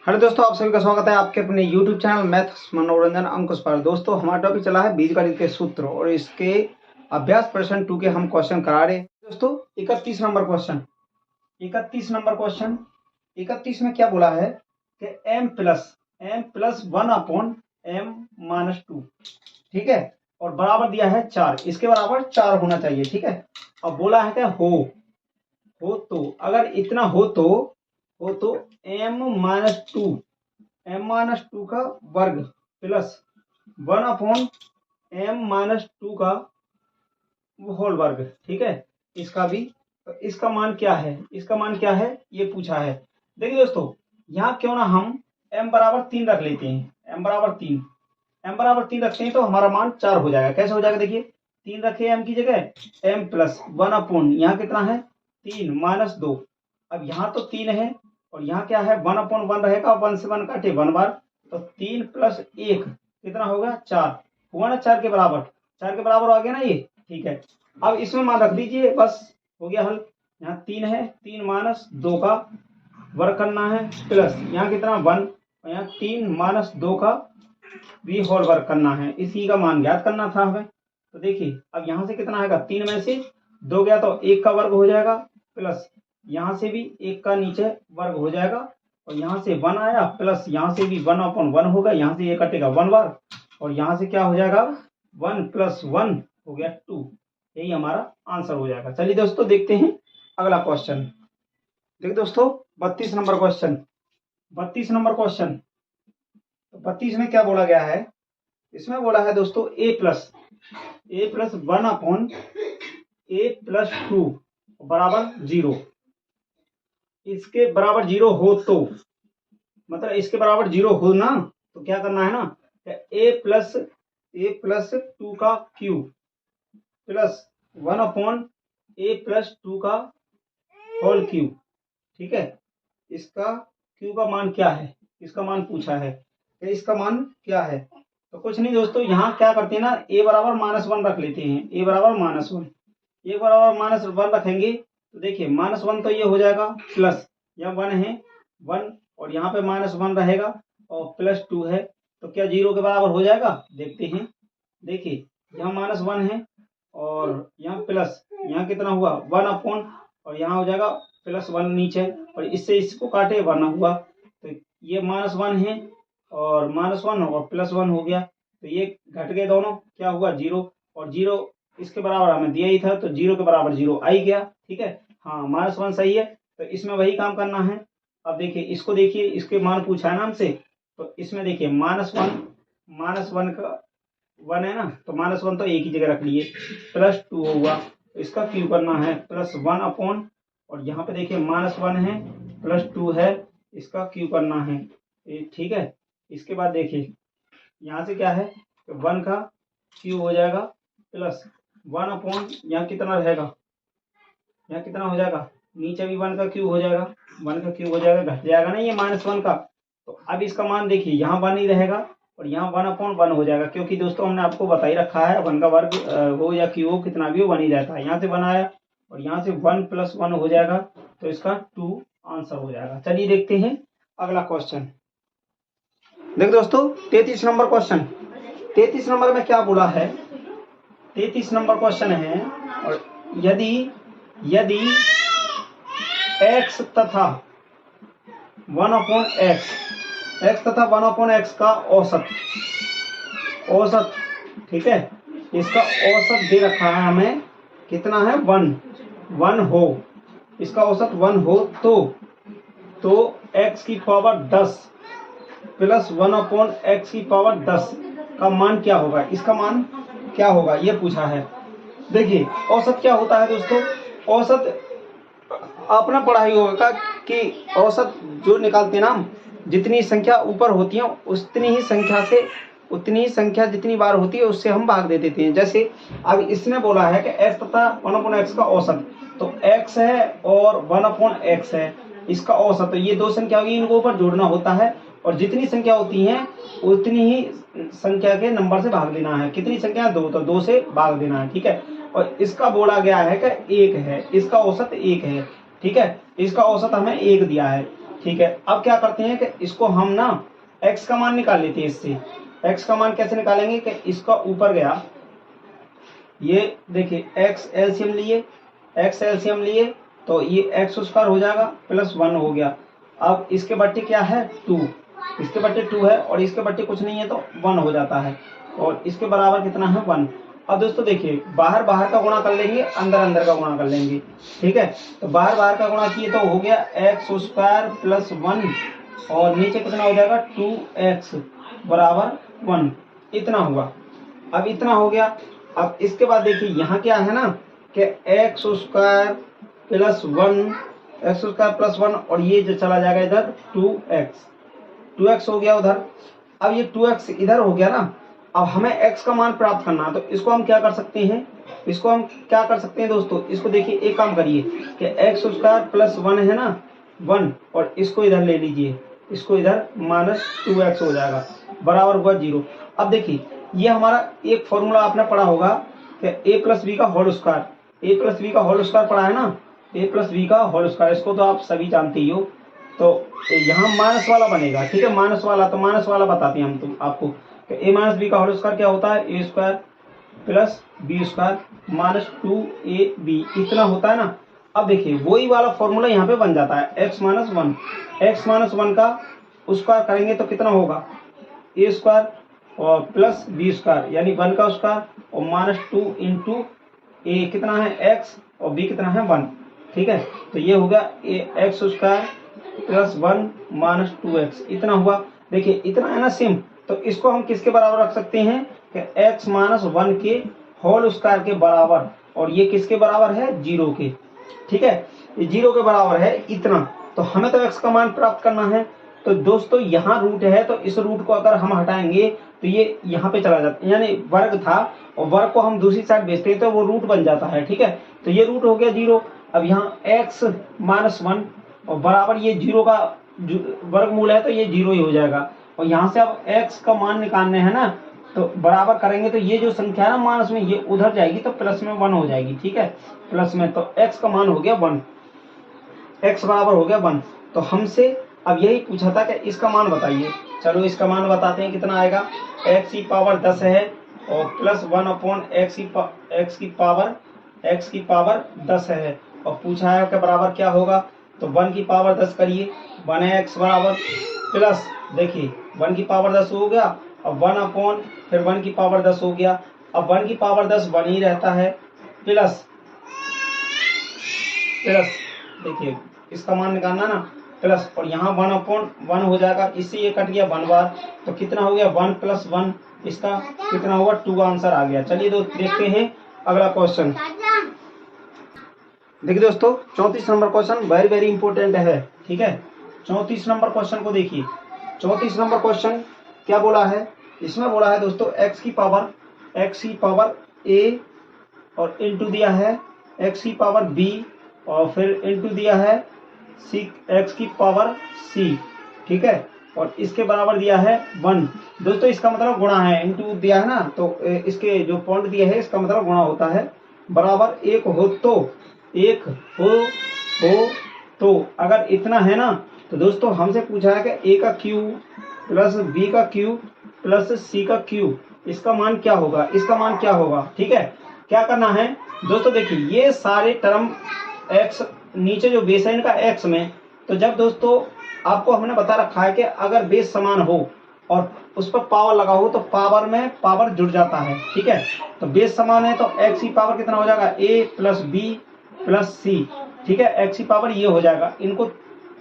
Hello दोस्तों, आप सभी का स्वागत है आपके अपने YouTube चैनल मैथ्स मनोरंजन अंकुश पर। दोस्तों, हमारा टॉपिक चला है बीजगणित के सूत्र और इसके अभ्यास प्रश्न 2 के हम क्वेश्चन करा रहे हैं। दोस्तों 31 नंबर क्वेश्चन 31 में क्या बोला है कि m plus 1 upon m minus 2, ठीक है, और बराबर दिया है 4, इसके बराबर 4 होना चाहिए, ठीक है। अब बोला है कि हो तो अगर इतना हो तो m माइनस टू का वर्ग प्लस 1 अपॉन m माइनस 2 का होल वर्ग, ठीक है। इसका भी इसका मान क्या है ये पूछा है। देखिए दोस्तों, यहाँ क्यों ना हम m बराबर 3 रख लेते हैं। m बराबर 3 रखते हैं तो हमारा मान 4 हो जाएगा। कैसे हो जाएगा, देखिए 3 रखे m की जगह, m प्लस 1 अपॉन यहाँ कितना है 3 माइनस 2। अब यहाँ तो 3 है और यहाँ क्या है 1 अपॉन 1 रहेगा, 1 से 1 काटे 1 बार, तो 3 प्लस 1 कितना होगा 4 हुआ ना, 4 के बराबर आ गया ना ये, ठीक है। अब इसमें मान रख दीजिए, बस हो गया हल। यहाँ 3 है, 3 माइनस 2 का वर्ग करना है प्लस यहाँ कितना 1 और यहाँ 3 माइनस 2 का भी होल वर्ग करना है। इसी का मान ज्ञात करना था हमें। तो देखिए अब यहाँ से कितना आएगा, 3 में से 2 गया तो 1 का वर्ग हो जाएगा प्लस यहाँ से भी 1 का नीचे वर्ग हो जाएगा और यहाँ से 1 आया प्लस यहाँ से भी 1 अपॉन 1 होगा, यहाँ से ये कटेगा 1 बार और यहाँ से क्या हो जाएगा 1 प्लस 1 हो गया 2। यही हमारा आंसर हो जाएगा। चलिए दोस्तों देखते हैं अगला क्वेश्चन। देखिए दोस्तों 32 नंबर क्वेश्चन 32 में क्या बोला गया है, इसमें बोला है दोस्तों a plus 1 upon a plus 2 बराबर 0। इसके बराबर 0 हो तो मतलब इसके बराबर 0 हो ना, तो क्या करना है ना, a प्लस 2 का cube plus 1 upon a plus 2 का होल क्यूब, ठीक है। इसका क्यू का मान क्या है, इसका मान पूछा है कि इसका मान क्या है। तो कुछ नहीं दोस्तों, यहाँ क्या करते हैं ना, a बराबर -1 रख लेते हैं। a बराबर -1 रखेंगे तो देखिए -1 तो ये हो जाएगा प्लस यहाँ 1 है 1 और यहाँ पे -1 रहेगा और प्लस 2 है, तो क्या 0 के बराबर हो जाएगा, देखते हैं। देखिए यहाँ -1 है और यहाँ प्लस यहाँ कितना हुआ 1 अपॉन और यहाँ हो जाएगा प्लस 1 नीचे और इससे इसको काटे 1 हुआ, तो ये -1 है और -1 और प्लस 1 हो गया, तो ये घट गए दोनों, क्या हुआ 0 और 0 इसके बराबर हमें दिया ही था, तो 0 के बराबर 0 आ ही गया, ठीक है। हाँ -1 सही है, तो इसमें वही काम करना है। अब देखिए इसको, देखिए इसके मान पूछा है ना हमसे, तो इसमें देखिए -1 का 1 है ना, तो -1 तो एक ही जगह रख लिए, प्लस 2 होगा, तो इसका क्यू करना है प्लस 1 अपॉन और यहाँ पे देखिए -1 है प्लस 2 है, इसका क्यू करना है, ठीक है। इसके बाद देखिए यहाँ से क्या है 1 का क्यू हो जाएगा प्लस 1 अपॉन यहाँ कितना रहेगा, यहाँ कितना हो जाएगा, नीचे भी 1 का क्यू हो जाएगा, 1 का क्यू हो जाएगा, घट जाएगा ना ये -1 का। तो अब इसका मान देखिए यहाँ 1 ही रहेगा और यहाँ 1 अपॉन 1 हो जाएगा, क्योंकि दोस्तों हमने आपको बता ही रखा है 1 का वर्ग हो या क्यू हो कितना भी हो 1 ही रहता है। यहाँ से 1 आया और यहाँ से 1 प्लस 1 हो जाएगा, तो इसका 2 आंसर हो जाएगा। चलिए देखते हैं अगला क्वेश्चन। देख दोस्तों 33 नंबर क्वेश्चन 33 नंबर में क्या बोला है, 33 नंबर क्वेश्चन है, और यदि x तथा 1 अपॉन x तथा 1 अपॉन x का औसत, ठीक है, इसका औसत दे रखा है हमें, कितना है 1 हो, इसका औसत 1 हो तो x की पावर 10 प्लस 1 अपॉन x की पावर 10 का मान क्या होगा, इसका मान क्या होगा ये पूछा है। देखिए औसत क्या होता है दोस्तों, औसत आपने पढ़ा ही होगा कि औसत जो निकालते हैं ना, जितनी संख्या ऊपर होती है उतनी ही संख्या जितनी बार होती है उससे हम भाग दे देते हैं। जैसे अब इसने बोला है कि x तथा 1 अपॉन x का औसत, तो x है और 1 अपॉन x है, इसका औसत, तो ये दो संख्या होगी, इनको ऊपर जोड़ना होता है और जितनी संख्या होती है उतनी ही संख्या के नंबर से भाग देना है। कितनी संख्या, 2, तो 2 से भाग देना है, ठीक है। और इसका बोला गया है कि 1 है, इसका औसत 1 है, ठीक है, इसका औसत हमें 1 दिया है। ठीक है, अब क्या करते हैं कि इसको हम ना x का मान निकाल लेते हैं। इससे x का मान कैसे निकालेंगे कि इसका ऊपर गया, ये देखिए x एलसीएम लिए तो ये x स्क्वायर हो जाएगा प्लस 1 हो गया। अब इसके बट्टे क्या है 2, इसके बट्टे 2 है और इसके बट्टे कुछ नहीं है तो 1 हो जाता है और इसके बराबर कितना है 1। अब दोस्तों देखिए बाहर बाहर का गुणा कर लेंगे, अंदर अंदर का गुणा कर लेंगे। ठीक है, तो बाहर बाहर का गुणा किए तो हो गया x स्क्वायर प्लस 1 और नीचे कितना हो जाएगा 2x बराबर 1, इतना हुआ। अब इतना हो गया। अब इसके बाद देखिए यहाँ क्या है ना कि x स्क्वायर प्लस 1 और ये जो चला जाएगा इधर 2x हो गया उधर। अब ये 2x इधर हो गया ना, अब हमें x का मान प्राप्त करना है तो इसको हम क्या कर सकते हैं, दोस्तों इसको देखिए एक काम करिए कि x स्क्वायर प्लस 1 है ना 1 और इसको इधर ले लीजिए, इसको इधर माइनस 2x हो जाएगा बराबर हुआ 0। अब देखिए ये हमारा एक फॉर्मूला आपने पढ़ा होगा कि a प्लस बी का होल स्क्वायर पढ़ा है ना, a प्लस बी का होल स्क्वायर, इसको तो आप सभी जानते ही हो। तो यहाँ माइनस वाला बनेगा, ठीक है, माइनस वाला बताते हैं हम तुम आपको कि a माइनस बी का होल स्क्वायर क्या होता है, a square plus B square minus 2ab इतना होता है ना। अब देखिए वही वाला फॉर्मूला यहाँ पे बन जाता है x माइनस 1 का स्क्वायर करेंगे तो कितना होगा a स्क्वायर और प्लस बी स्क्वायर यानी 1 का स्क्वायर और माइनस 2 इंटू ए कितना है x और b कितना है 1। ठीक है, तो ये हो गया x square plus 1 minus 2x इतना हुआ। देखिए इतना है ना सेम, तो इसको हम किसके बराबर रख सकते हैं कि x माइनस 1 के होल स्क्वायर के बराबर, और ये किसके बराबर है 0 के। ठीक है, ये 0 के बराबर है इतना। तो हमें तो x का मान प्राप्त करना है। तो दोस्तों यहाँ रूट है तो इस रूट को अगर हम हटाएंगे तो ये यहाँ पे चला जाता है, यानी वर्ग था और वर्ग को हम दूसरी साइड भेजते हैं तो वो रूट बन जाता है। ठीक है, तो ये रूट हो गया 0। अब यहाँ x माइनस 1 और बराबर ये 0 का वर्गमूल है तो ये 0 ही हो जाएगा। और यहाँ से अब x का मान निकालने हैं ना, तो बराबर करेंगे तो ये जो संख्या है ना माइनस में ये उधर जाएगी तो प्लस में 1 हो जाएगी। ठीक है, प्लस में तो x का मान हो गया 1, x बराबर हो गया 1। तो हमसे अब यही पूछा था कि इसका मान बताइए। चलो इसका मान बताते हैं कितना आएगा। x की पावर 10 है और प्लस 1 अपॉन x की पावर 10 है और पूछा है कि बराबर क्या होगा, तो 1 की पावर 10 करिए, 1x बराबर प्लस देखिए 1 की पावर 10 हो गया, अब 1 अपॉन फिर 1 की पावर 10 हो गया। अब 1 की पावर 10 1 ही रहता है, प्लस देखिए इसका मान निकालना ना, प्लस और यहाँ 1 अपॉन 1 हो जाएगा, इससे ये कट गया 1 बार तो कितना हो गया 1 प्लस 1, इसका कितना हुआ 2 आंसर आ गया। चलिए दोस्तों देखते हैं अगला क्वेश्चन। देखिए दोस्तों 34 number question very very important है। ठीक है, 34 नंबर क्वेश्चन को देखिए। 34 नंबर क्वेश्चन क्या बोला है, इसमें बोला है दोस्तों x की पावर a और इंटू दिया है x की पावर b और फिर इंटू दिया है x की पावर c। ठीक है, और इसके बराबर दिया है 1। दोस्तों इसका मतलब गुणा है, इंटू दिया है ना तो इसके जो पॉइंट दिया है इसका मतलब गुणा होता है। बराबर एक हो तो अगर इतना है ना तो दोस्तों हमसे पूछा है कि a का क्यूब प्लस b का क्यूब प्लस c का क्यूब इसका मान क्या होगा। ठीक है, क्या करना है दोस्तों, देखिए ये सारे टर्म x नीचे जो बेस है इनका x में, तो जब दोस्तों आपको हमने बता रखा है कि अगर बेस समान हो और उस पर पावर लगा हो तो पावर में पावर जुड़ जाता है। ठीक है, तो बेस समान है तो x की पावर कितना हो जाएगा a plus b plus c। ठीक है, x की पावर ये हो जाएगा, इनको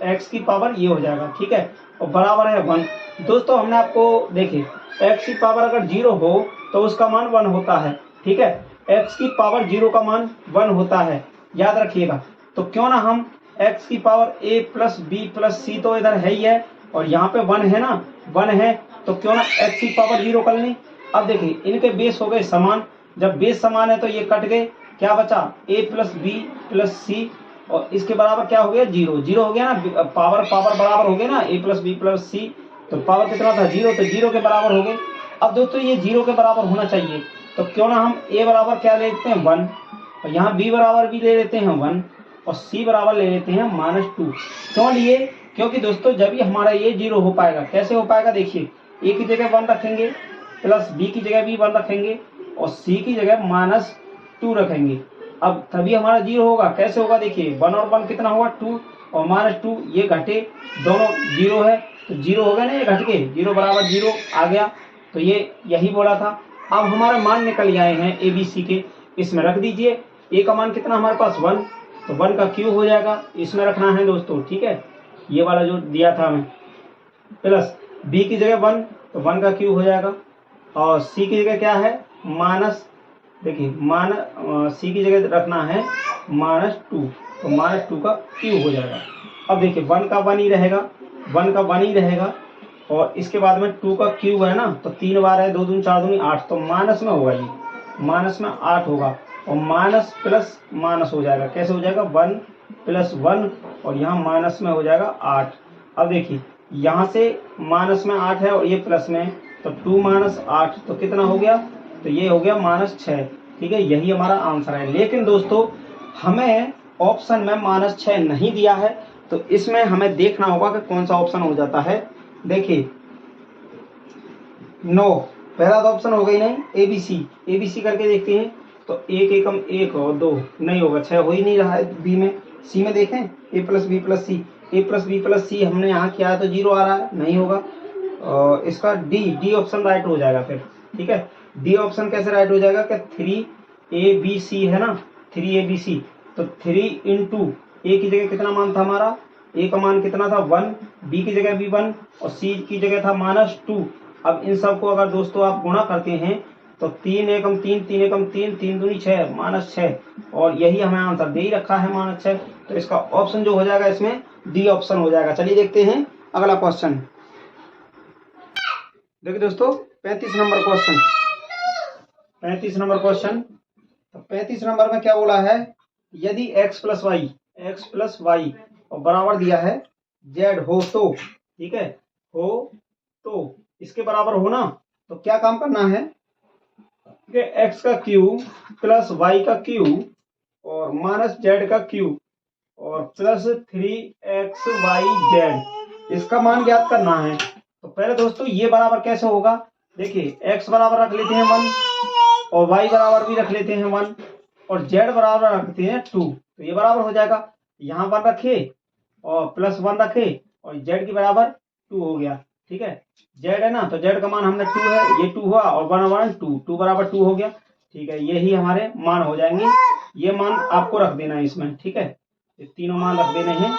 x की पावर ये हो जाएगा। ठीक है, और बराबर है 1। दोस्तों हमने आपको देखे x की पावर अगर 0 हो तो उसका मान 1 होता है। ठीक है, x की पावर 0 का मान 1 होता है, याद रखिएगा। तो क्यों ना हम x की power a plus b plus c तो इधर है ही है और यहाँ पे 1 है ना, 1 है तो क्यों ना x की पावर 0 कर लें। अब देखिए इनके बेस हो गए समान, जब बेस समान है तो ये कट गए, क्या बचा a plus b plus c और इसके बराबर क्या हो गया 0 हो गया ना, पावर बराबर हो गया ना a plus b plus c, तो पावर कितना था 0, तो 0 के बराबर हो गए। अब दोस्तों ये 0 के बराबर होना चाहिए तो क्यों ना हम a बराबर क्या ले लेते हैं 1 और यहाँ b बराबर भी ले लेते हैं 1 और c बराबर ले लेते हैं -2। क्यों लिए क्योंकि दोस्तों जब भी हमारा ये 0 हो पाएगा, कैसे हो पाएगा देखिए, ए की जगह 1 रखेंगे, प्लस बी की जगह भी 1 रखेंगे और सी की जगह -2 रखेंगे। अब तभी हमारा 0 होगा। कैसे होगा देखिए, 1 और 1 कितना होगा 2 और -2, ये घटे, दोनों 0 है तो 0 हो गया ना, ये घट के 0 बराबर 0 आ गया। तो ये यही बोला था। अब हमारे मान निकल आए हैं ए बी सी के, इसमें रख दीजिए। ए का मान कितना हमारे पास 1, तो 1 का क्यूब हो जाएगा, इसमें रखना है दोस्तों, ठीक है, ये वाला जो दिया था हमें। प्लस बी की जगह 1, तो 1 का क्यूब हो जाएगा। और सी की जगह क्या है माइनस, देखिए सी की जगह रखना है -2, तो -2 का क्यूब हो जाएगा। अब देखिए 1 का 1 ही रहेगा, 1 का 1 ही रहेगा और इसके बाद में 2 का क्यूब है ना, तो 3 बार है, 2 दूनी 4 दूनी 8, तो माइनस में होगा, ये माइनस में 8 होगा और माइनस प्लस माइनस हो जाएगा। कैसे हो जाएगा 1 + 1 और यहाँ माइनस में हो जाएगा 8। अब देखिए यहाँ से माइनस में 8 है और ये प्लस में, तो 2 - 8 तो कितना हो गया, तो ये हो गया -6। ठीक है, यही हमारा आंसर है। लेकिन दोस्तों हमें ऑप्शन में -6 नहीं दिया है, तो इसमें हमें देखना होगा कि कौन सा ऑप्शन हो जाता है। देखिए 9 पहला तो ऑप्शन हो गई नहीं, एबीसी करके देखते हैं, तो 1 एकम 1 और 2 नहीं होगा, 6 हो ही नहीं रहा है। बी में, सी में देखें a + b + c, a + b + c हमने यहाँ किया है तो 0 आ रहा है, नहीं होगा। और इसका डी ऑप्शन राइट हो जाएगा फिर, ठीक है। डी ऑप्शन कैसे राइट हो जाएगा कि 3abc है ना, 3abc, तो 3 × a की जगह कितना मान था हमारा, a का मान कितना था 1, b की जगह भी 1 और c की जगह था -2। अब इन सबको अगर दोस्तों आप गुणा करते हैं तो 3 एकम 3, 3 एकम 3, 3 दूनी 6, -6, और यही हमें आंसर दे ही रखा है -6। तो इसका ऑप्शन जो हो जाएगा इसमें डी ऑप्शन हो जाएगा। चलिए देखते हैं अगला क्वेश्चन। देखिए दोस्तों 35 नंबर क्वेश्चन, 35 नंबर क्वेश्चन। तो 35 नंबर में क्या बोला है, यदि x + y और बराबर दिया है z हो तो, ठीक है, हो तो इसके बराबर हो ना, तो क्या काम करना है कि x का क्यूब + y का क्यूब और -z का क्यूब और +3xyz, इसका मान ज्ञात करना है। तो पहले दोस्तों ये बराबर कैसे होगा, देखिए x बराबर रख लेते हैं 1 और y बराबर भी रख लेते हैं 1 और z बराबर रखते हैं 2, तो ये बराबर हो जाएगा। यहाँ 1 रखे और +1 रखे और z की बराबर 2 हो गया, ठीक है। z है ना, तो z का मान हमने 2 है, ये 2 हुआ और 1 और 1 2, 2 बराबर 2 हो गया, ठीक है। यही हमारे मान हो जाएंगे, ये मान आपको रख देना है इसमें, ठीक है, ये तीनों मान रख देने हैं,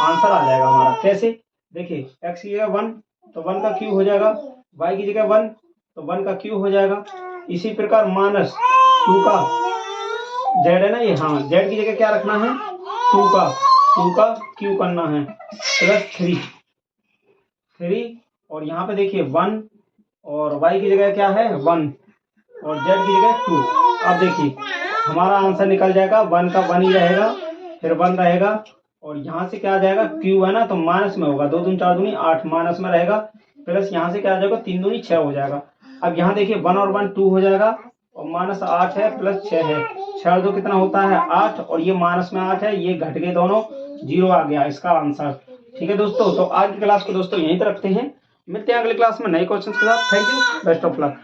आंसर आ जाएगा हमारा। कैसे, देखिए x की जगह 1 तो 1 का क्यूब हो जाएगा, y की जगह 1 तो 1 का क्यूब हो जाएगा, इसी प्रकार -2 का z है ना ये, हाँ z की जगह क्या रखना है 2 का क्यूब करना है, +3 और यहाँ पे देखिए 1 और y की जगह क्या है 1 और z की जगह 2। अब देखिए हमारा आंसर निकल जाएगा, 1 का 1 ही रहेगा, फिर 1 रहेगा और यहाँ से क्या आ जाएगा, क्यूब है ना तो माइनस में होगा, 2 दूनी 4 दूनी 8 माइनस में रहेगा, प्लस यहाँ से क्या आ जाएगा 3 दूनी 6 हो जाएगा। अब यहाँ देखिए 1 और 1 2 हो जाएगा और -8 है +6 है, 6 और 2 कितना होता है 8 और ये माइनस में 8 है, ये घट गए दोनों, 0 आ गया इसका आंसर। ठीक है दोस्तों, तो आज की क्लास को दोस्तों यहीं तक रखते हैं, मिलते हैं अगले क्लास में नए क्वेश्चन के साथ। Thank you, best of luck.